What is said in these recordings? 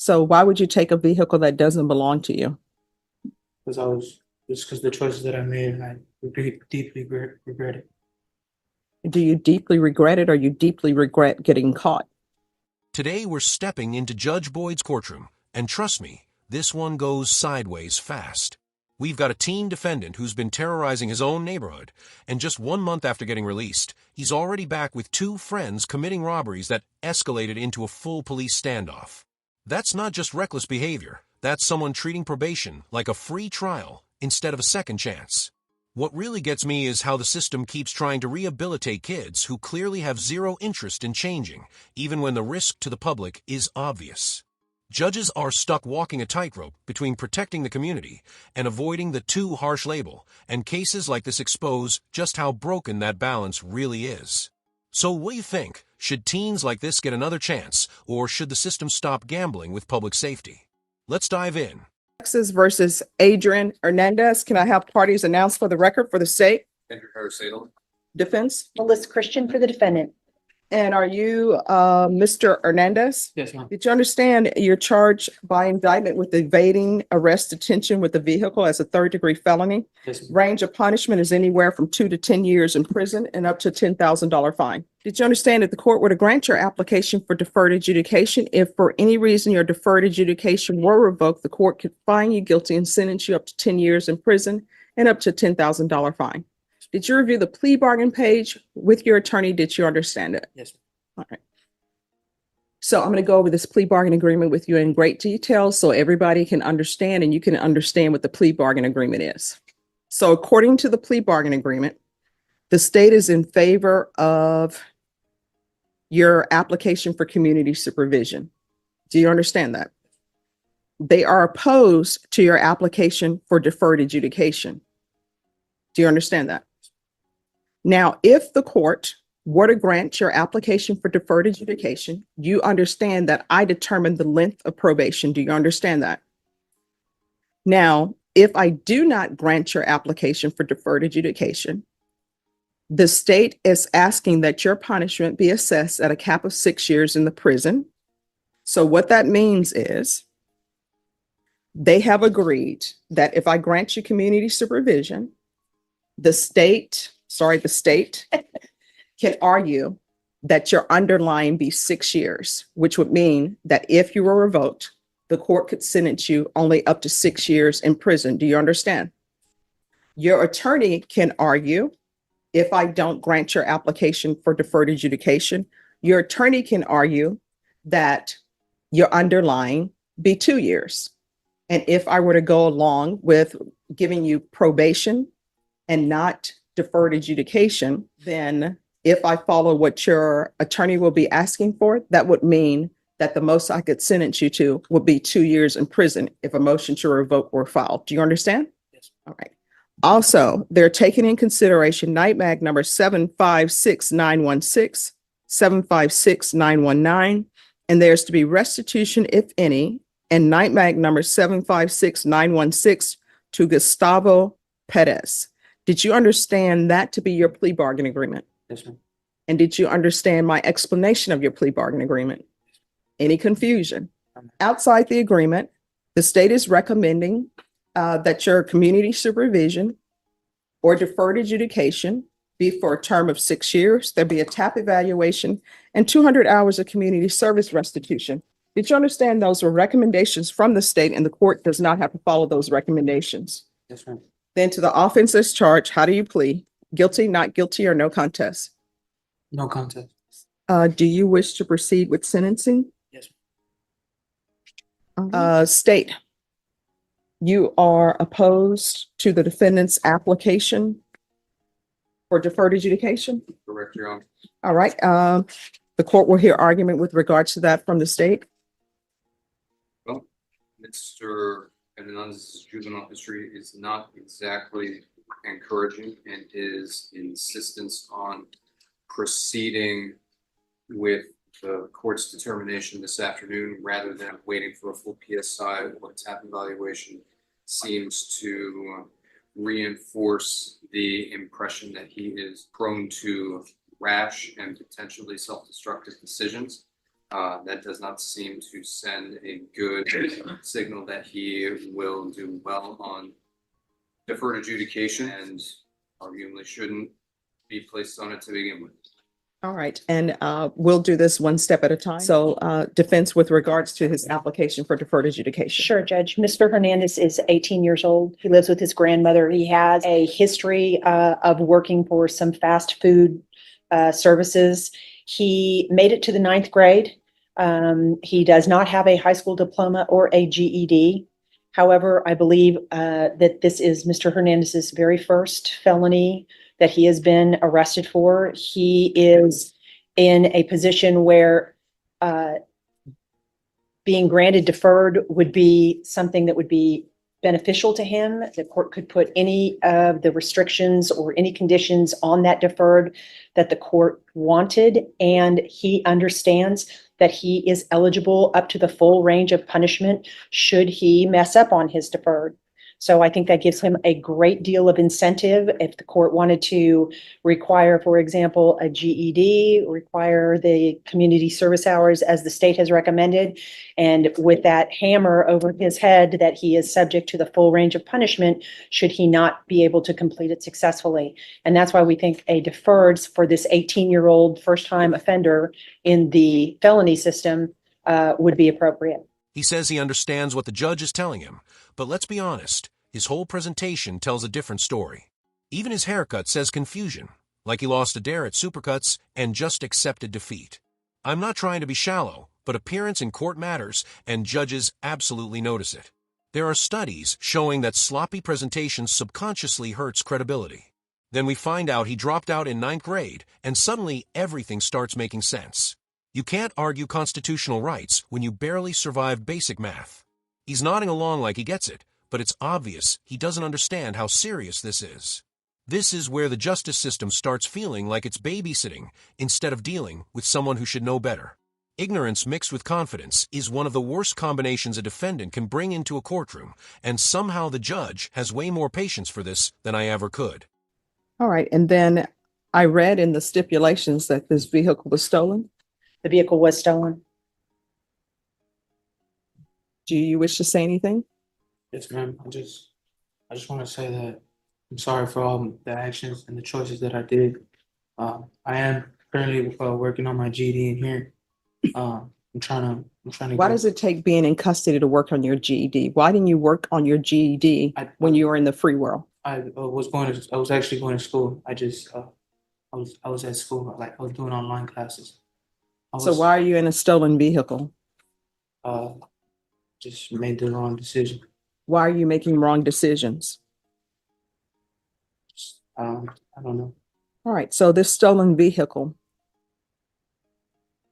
So why would you take a vehicle that doesn't belong to you? Just because the choices that I made, I deeply regret it. Do you deeply regret it or you deeply regret getting caught? Today we're stepping into Judge Boyd's courtroom, and trust me, this one goes sideways fast. We've got a teen defendant who's been terrorizing his own neighborhood, and just 1 month after getting released, he's already back with 2 friends committing robberies that escalated into a full police standoff. That's not just reckless behavior, that's someone treating probation like a free trial instead of a second chance. What really gets me is how the system keeps trying to rehabilitate kids who clearly have zero interest in changing, even when the risk to the public is obvious. Judges are stuck walking a tightrope between protecting the community and avoiding the too harsh label, and cases like this expose just how broken that balance really is. So what do you think? Should teens like this get another chance, or should the system stop gambling with public safety? Let's dive in. Texas versus Adrian Hernandez. Can I have parties announced for the record for the state? Andrew Harris-Sadel. Defense? Melissa Christian for the defendant. And are you Mr. Hernandez? Yes, ma'am. Did you understand you're charged by indictment with evading arrest detention with a vehicle as a third-degree felony? Yes, ma'am. Range of punishment is anywhere from 2 to 10 years in prison and up to $10,000 fine. Did you understand that the court were to grant your application for deferred adjudication? If for any reason your deferred adjudication were revoked, the court could find you guilty and sentence you up to 10 years in prison and up to $10,000 fine. Did you review the plea bargain page with your attorney? Did you understand it? Yes, ma'am. All right. So I'm going to go over this plea bargain agreement with you in great detail so everybody can understand and you can understand what the plea bargain agreement is. So according to the plea bargain agreement, the state is in favor of your application for community supervision. Do you understand that? They are opposed to your application for deferred adjudication. Do you understand that? Now, if the court were to grant your application for deferred adjudication, you understand that I determine the length of probation. Do you understand that? Now, if I do not grant your application for deferred adjudication, the state is asking that your punishment be assessed at a cap of 6 years in the prison. So what that means is they have agreed that if I grant you community supervision, the state can argue that your underlying be 6 years, which would mean that if you were revoked, the court could sentence you only up to 6 years in prison. Do you understand? Your attorney can argue, if I don't grant your application for deferred adjudication, your attorney can argue that your underlying be 2 years. And if I were to go along with giving you probation and not deferred adjudication, then if I follow what your attorney will be asking for, that would mean that the most I could sentence you to would be 2 years in prison if a motion to revoke were filed. Do you understand? Yes. All right. Also, they're taking in consideration NIGHTMAG number 756916, 756919, and there's to be restitution, if any, and NIGHTMAG number 756916 to Gustavo Perez. Did you understand that to be your plea bargain agreement? Yes, ma'am. And did you understand my explanation of your plea bargain agreement? Any confusion? Outside the agreement, the state is recommending that your community supervision or deferred adjudication be for a term of 6 years. There'll be a TAP evaluation and 200 hours of community service restitution. Did you understand those were recommendations from the state and the court does not have to follow those recommendations? Yes, ma'am. Then to the offenses charged, how do you plead? Guilty, not guilty, or no contest? No contest. Do you wish to proceed with sentencing? Yes. State, you are opposed to the defendant's application for deferred adjudication? Correct, Your Honor. All right. The court will hear argument with regards to that from the state. Well, Mr. Hernandez's juvenile history is not exactly encouraging, and his insistence on proceeding with the court's determination this afternoon rather than waiting for a full PSI or TAP evaluation seems to reinforce the impression that he is prone to rash and potentially self-destructive decisions. That does not seem to send a good signal that he will do well on deferred adjudication and arguably shouldn't be placed on it to begin with. All right, and we'll do this one step at a time. So defense with regards to his application for deferred adjudication. Sure, Judge. Mr. Hernandez is 18 years old. He lives with his grandmother. He has a history of working for some fast food services. He made it to the 9th grade. He does not have a high school diploma or a GED. However, I believe that this is Mr. Hernandez's very first felony that he has been arrested for. He is in a position where being granted deferred would be something that would be beneficial to him. The court could put any of the restrictions or any conditions on that deferred that the court wanted, and he understands that he is eligible up to the full range of punishment should he mess up on his deferred. So I think that gives him a great deal of incentive if the court wanted to require, for example, a GED, require the community service hours as the state has recommended. And with that hammer over his head that he is subject to the full range of punishment, should he not be able to complete it successfully. And that's why we think a deferred for this 18-year-old first-time offender in the felony system would be appropriate. He says he understands what the judge is telling him, but let's be honest, his whole presentation tells a different story. Even his haircut says confusion, like he lost a dare at Supercuts and just accepted defeat. I'm not trying to be shallow, but appearance in court matters, and judges absolutely notice it. There are studies showing that sloppy presentation subconsciously hurts credibility. Then we find out he dropped out in 9th grade, and suddenly everything starts making sense. You can't argue constitutional rights when you barely survive basic math. He's nodding along like he gets it, but it's obvious he doesn't understand how serious this is. This is where the justice system starts feeling like it's babysitting instead of dealing with someone who should know better. Ignorance mixed with confidence is one of the worst combinations a defendant can bring into a courtroom, and somehow the judge has way more patience for this than I ever could. All right, and then I read in the stipulations that this vehicle was stolen. The vehicle was stolen. Do you wish to say anything? Yes, ma'am. I just want to say that I'm sorry for all the actions and the choices that I did. I am currently working on my GED in here. I'm trying to. Why does it take being in custody to work on your GED? Why didn't you work on your GED when you were in the free world? I was actually going to school. I was at school, like I was doing online classes. So why are you in a stolen vehicle? Just made the wrong decision. Why are you making wrong decisions? I don't know. All right, so this stolen vehicle,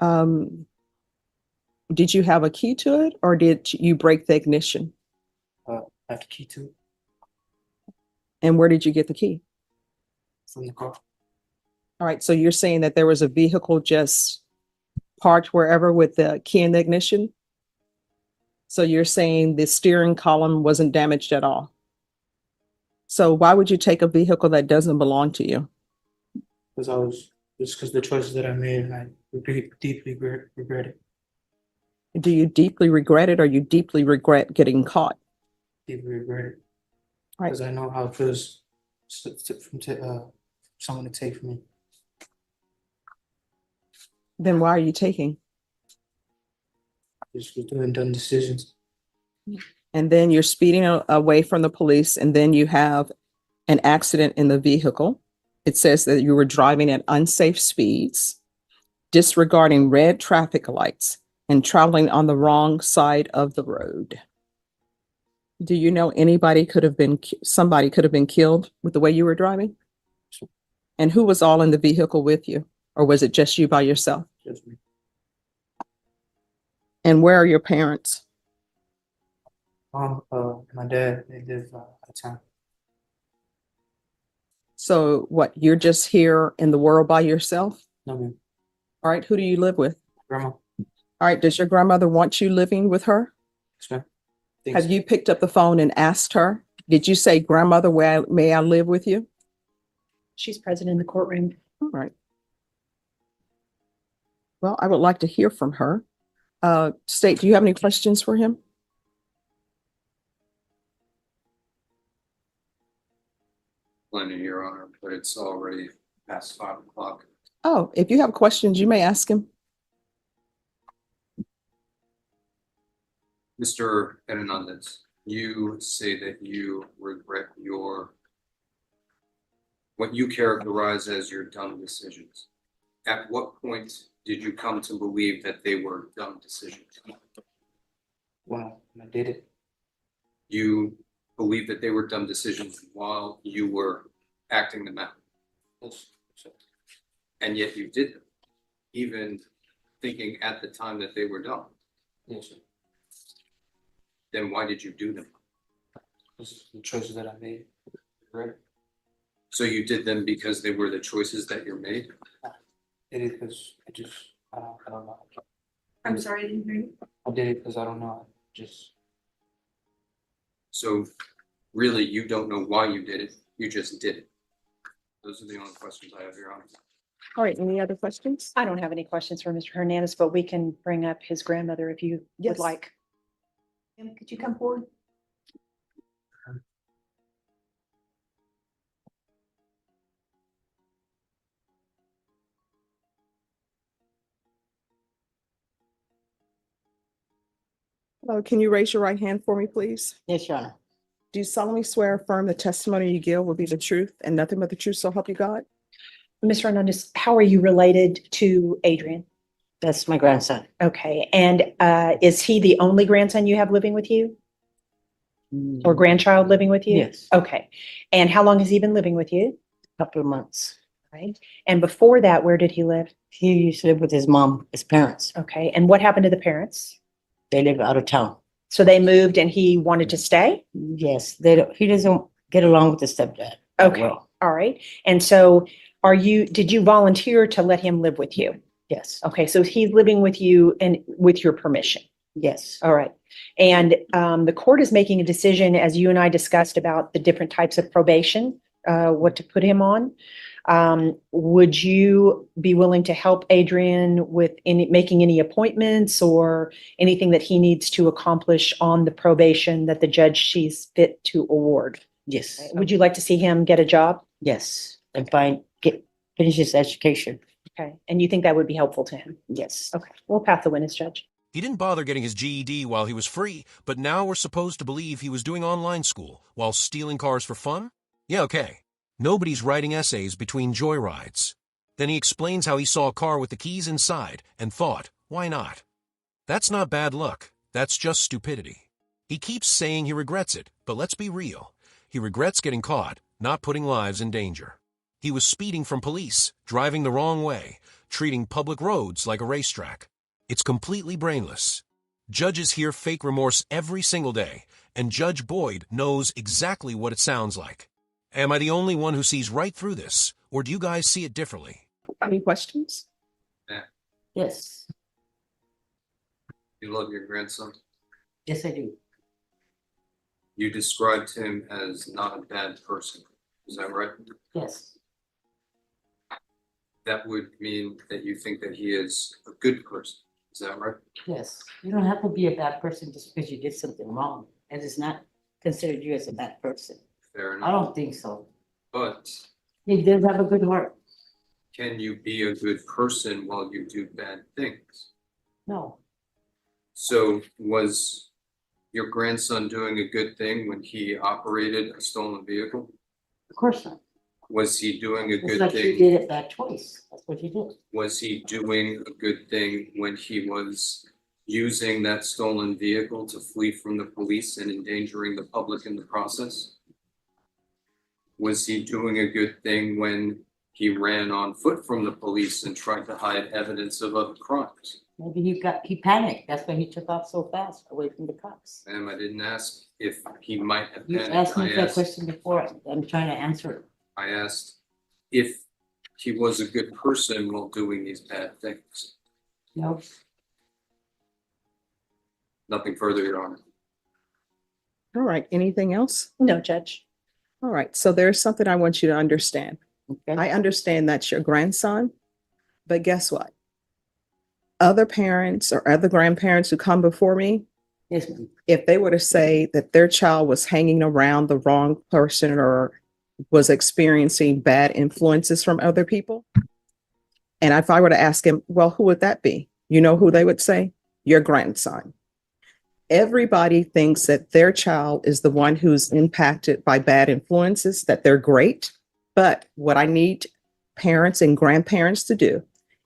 did you have a key to it, or did you break the ignition? I have the key to it And where did you get the key? from the car. All right, so you're saying that there was a vehicle just parked wherever with the key in the ignition? So you're saying the steering column wasn't damaged at all? So why would you take a vehicle that doesn't belong to you? Because the choices that I made, I deeply regret it. Do you deeply regret it, or you deeply regret getting caught? Deeply regret it. Right. Because I know how it feels from someone to take from me. Then why are you taking? Just was doing dumb decisions. And then you're speeding away from the police, and then you have an accident in the vehicle. It says that you were driving at unsafe speeds, disregarding red traffic lights, and traveling on the wrong side of the road. Do you know somebody could have been killed with the way you were driving? And who was all in the vehicle with you? Or was it just you by yourself? Just me. And where are your parents? My dad, they live out of town. So what, you're just here in the world by yourself? No, ma'am. All right, who do you live with? Grandma. All right, does your grandmother want you living with her? Yes, ma'am. Have you picked up the phone and asked her? Did you say, grandmother, may I live with you? She's present in the courtroom. All right. Well, I would like to hear from her. State, do you have any questions for him? Plenty, Your Honor, but it's already past 5 o'clock. Oh, if you have questions, you may ask him. Mr. Hernandez, you say that you regret what you characterize as your dumb decisions. At what point did you come to believe that they were dumb decisions? When I did it. You believe that they were dumb decisions while you were acting them out, Yes, sir. and yet you did them, even thinking at the time that they were dumb. Yes, sir. Then why did you do them? This is the choices that I made. Correct. So you did them because they were the choices that you made? Did it because I don't know. I'm sorry, I didn't hear you. I did it because I don't know. So really, you don't know why you did it, you just did it. Those are the only questions I have, Your Honor. All right, any other questions? I don't have any questions for Mr. Hernandez, but we can bring up his grandmother if you Yes. would like. Ma'am, could you come forward? Can you raise your right hand for me, please? Yes, Your Honor. Do you solemnly swear or affirm the testimony you give will be the truth and nothing but the truth, so help you God? Mr. Hernandez, how are you related to Adrian? That's my grandson. Okay, and is he the only grandson you have living with you or grandchild living with you? Yes, Okay, and how long has he been living with you? couple of months. Right, and before that, where did he live? He used to live with his mom, his parents. Okay, and what happened to the parents? They live out of town. So they moved and he wanted to stay? Yes, he doesn't get along with the stepdad. that Okay, well. all right. And so did you volunteer to let him live with you? Yes, Okay, so he's living with you and with your permission. yes, All right. And the court is making a decision, as you and I discussed, about the different types of probation, what to put him on. Would you be willing to help Adrian with making any appointments or anything that he needs to accomplish on the probation that the judge sees fit to award? yes, Would you like to see him get a job? yes. And finish his education. Okay. And you think that would be helpful to him? Yes. Okay. We'll pass the witness, Judge. He didn't bother getting his GED while he was free, but now we're supposed to believe he was doing online school while stealing cars for fun? Yeah, okay. Nobody's writing essays between joyrides. Then he explains how he saw a car with the keys inside and thought, why not? That's not bad luck. That's just stupidity. He keeps saying he regrets it, but let's be real. He regrets getting caught, not putting lives in danger. He was speeding from police, driving the wrong way, treating public roads like a racetrack. It's completely brainless. Judges hear fake remorse every single day, and Judge Boyd knows exactly what it sounds like. Am I the only one who sees right through this, or do you guys see it differently? Any questions? Yes, You love your grandson. yes, I do. You described him as not a bad person. Is that right? Yes, That would mean that you think that he is a good person. Is that right? yes. You don't have to be a bad person just because you did something wrong. It is not considered you as a bad person. Fair I enough. don't think so. But He does have a good heart. can you be a good person while you do bad things? No, So was your grandson doing a good thing when he operated a stolen vehicle? of course not. Was he doing a It's good like he thing? did it by choice. That's what he did. Was he doing a good thing when he was using that stolen vehicle to flee from the police and endangering the public in the process? Was he doing a good thing when he ran on foot from the police and tried to hide evidence of other crimes? Maybe he panicked. That's why he took off so fast away from the cops. Ma'am, I didn't ask if he might have You panicked. asked me that question before. I'm trying to answer it. I asked if he was a good person while doing these bad things. No, Nothing further, Your Honor. All right, anything else? No, Judge. All right, so there's something I want you to understand. okay. I understand that's your grandson, but guess what? other parents or other grandparents who come before me, Yes, ma'am. if they were to say that their child was hanging around the wrong person or was experiencing bad influences from other people, and if I were to ask him, well, who would that be? You know who they would say? Your grandson. Everybody thinks that their child is the one who's impacted by bad influences, that they're great. But what I need parents and grandparents to do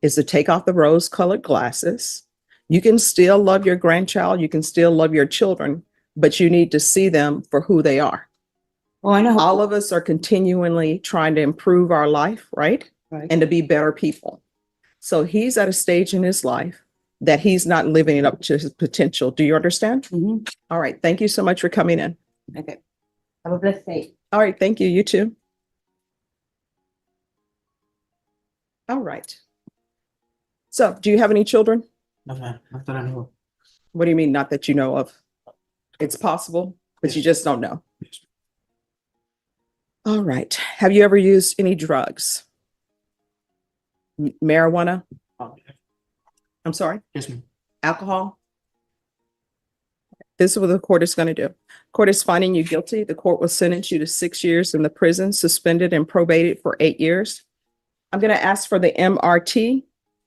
is to take off the rose-colored glasses. You can still love your grandchild, you can still love your children, but you need to see them for who they are. Well, I know. All of us are continually trying to improve our life, right? Right. And to be better people. So he's at a stage in his life that he's not living it up to his potential. Do you understand? Mhm. All right. Thank you so much for coming in. Okay. Have a blessed day. All right. Thank you. You too. All right. So do you have any children? No, ma'am, not that I know of. What do you mean? Not that you know of? It's possible, but you Yes. just don't know. Yes. All right. Have you ever used any drugs? Marijuana? Yeah. I'm sorry? Yes, ma'am. Alcohol? This is what the court is going to do. Court is finding you guilty. The court will sentence you to 6 years in the prison, suspended and probated for 8 years. I'm going to ask for the MRT.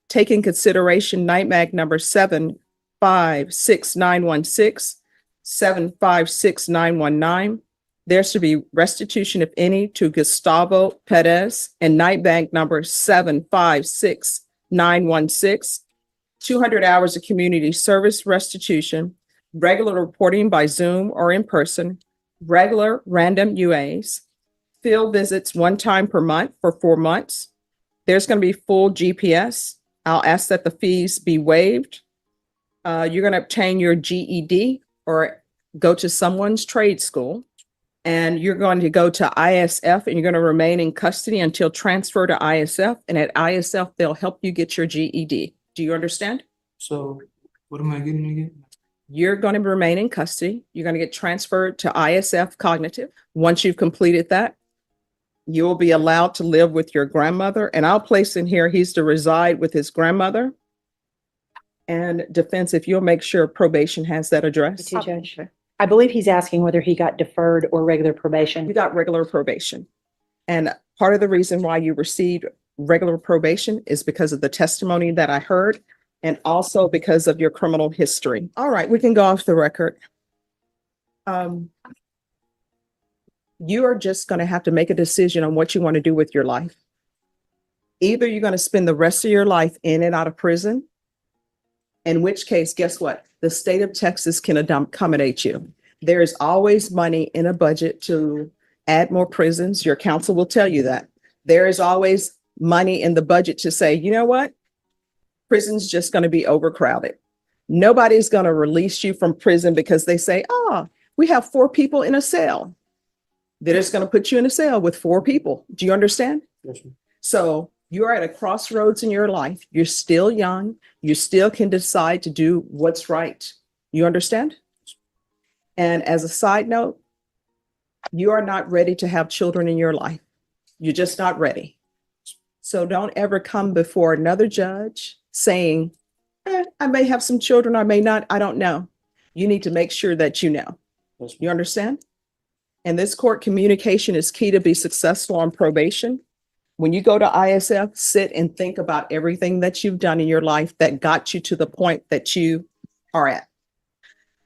Take in consideration night mag number 756916, 756919. There should be restitution, if any, to Gustavo Perez, and night bank number 756916. 200 hours of community service restitution, regular reporting by Zoom or in person, regular random UAs, field visits 1 time per month for 4 months. There's going to be full GPS. I'll ask that the fees be waived. You're going to obtain your GED or go to someone's trade school, and you're going to go to ISF, and you're going to remain in custody until transfer to ISF. And at ISF, they'll help you get your GED. Do you understand? So what am I getting again? You're going to remain in custody. You're going to get transferred to ISF Cognitive. Once you've completed that, you will be allowed to live with your grandmother. And I'll place in here, he's to reside with his grandmother. And defense, if you'll make sure probation has that address. Me too, Judge. I believe he's asking whether he got deferred or regular probation. You got regular probation. And part of the reason why you received regular probation is because of the testimony that I heard, and also because of your criminal history. All right, we can go off the record. You are just going to have to make a decision on what you want to do with your life. Either you're going to spend the rest of your life in and out of prison, in which case, guess what? The state of Texas can accommodate you. There is always money in a budget to add more prisons. Your counsel will tell you that. There is always money in the budget to say, you know what? Prison's just going to be overcrowded. Nobody's going to release you from prison because they say, we have 4 people in a cell. They're just going to put you in a cell with 4 people. Do you understand? Yes, ma'am. So you're at a crossroads in your life. You're still young. You still can decide to do what's right. You understand? And as a side note, you are not ready to have children in your life. You're just not ready. So don't ever come before another judge saying, I may have some children, I may not, I don't know. You need to make sure that you know. Yes, ma'am. You understand? And this court, communication is key to be successful on probation. When you go to ISF, sit and think about everything that you've done in your life that got you to the point that you are at.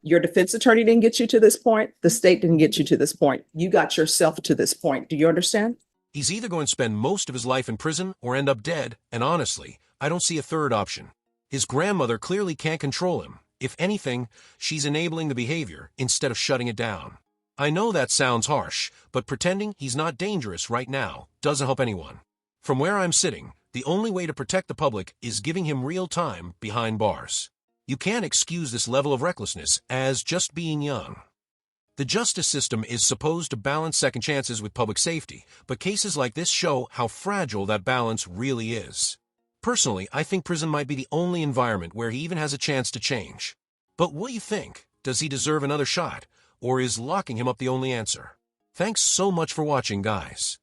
Your defense attorney didn't get you to this point. The state didn't get you to this point. You got yourself to this point. Do you understand? He's either going to spend most of his life in prison or end up dead, and honestly, I don't see a third option. His grandmother clearly can't control him. If anything, she's enabling the behavior instead of shutting it down. I know that sounds harsh, but pretending he's not dangerous right now doesn't help anyone. From where I'm sitting, the only way to protect the public is giving him real time behind bars. You can't excuse this level of recklessness as just being young. The justice system is supposed to balance second chances with public safety, but cases like this show how fragile that balance really is. Personally, I think prison might be the only environment where he even has a chance to change. But what do you think? Does he deserve another shot? Or is locking him up the only answer? Thanks so much for watching, guys.